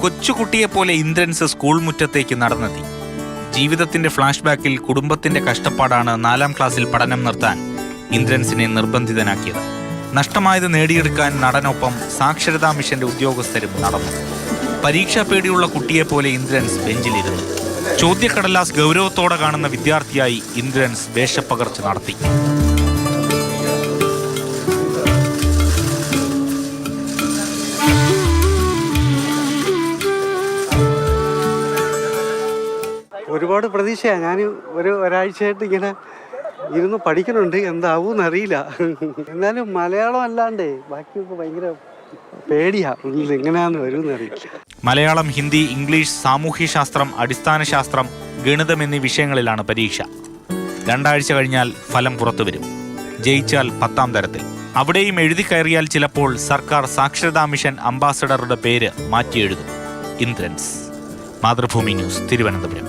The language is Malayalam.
കൊച്ചുകുട്ടിയെപ്പോലെ ഇന്ദ്രൻസ് സ്കൂൾ മുറ്റത്തേക്ക് നടന്നെത്തി. ജീവിതത്തിന്റെ ഫ്ലാഷ് ബാക്കിൽ കുടുംബത്തിന്റെ കഷ്ടപ്പാടാണ് 4ാം ക്ലാസ്സിൽ പഠനം നിർത്താൻ ഇന്ദ്രൻസിനെ നിർബന്ധിതനാക്കിയത്. നഷ്ടമായത് നേടിയെടുക്കാൻ നടനൊപ്പം സാക്ഷരതാ മിഷന്റെ ഉദ്യോഗസ്ഥരും നടന്നു. പരീക്ഷാ പേടിയുള്ള കുട്ടിയെപ്പോലെ ഇന്ദ്രൻസ് ബെഞ്ചിലിരുന്നു. ചോദ്യക്കടലാസ് ഗൗരവത്തോടെ കാണുന്ന വിദ്യാർത്ഥിയായി ഇന്ദ്രൻസ് വേഷപ്പകർച്ച നടത്തി. ഒരുപാട് പ്രതീക്ഷയാണ്. ഞാൻ ഒരാഴ്ചയായിട്ട് ഇങ്ങനെ ഇരുന്ന് പഠിക്കുന്നുണ്ട്, എന്താവും അറിയില്ല. എന്നാലും മലയാളം അല്ലാണ്ടേ ബാക്കിയൊക്കെ ഭയങ്കര പേടിയാ, എങ്ങനെയാന്ന് വരുമെന്ന് അറിയില്ല. മലയാളം, ഹിന്ദി, ഇംഗ്ലീഷ്, സാമൂഹ്യശാസ്ത്രം, അടിസ്ഥാന ശാസ്ത്രം, ഗണിതം എന്നീ വിഷയങ്ങളിലാണ് പരീക്ഷ. 2 ആഴ്ച കഴിഞ്ഞാൽ ഫലം പുറത്തുവരും. ജയിച്ചാൽ 10ാം തരത്തിൽ. അവിടെയും എഴുതി കയറിയാൽ ചിലപ്പോൾ സർക്കാർ സാക്ഷരതാ മിഷൻ അംബാസഡറുടെ പേര് മാറ്റിയെഴുതും. ഇന്ദ്രൻസ്. മാതൃഭൂമി ന്യൂസ്, തിരുവനന്തപുരം.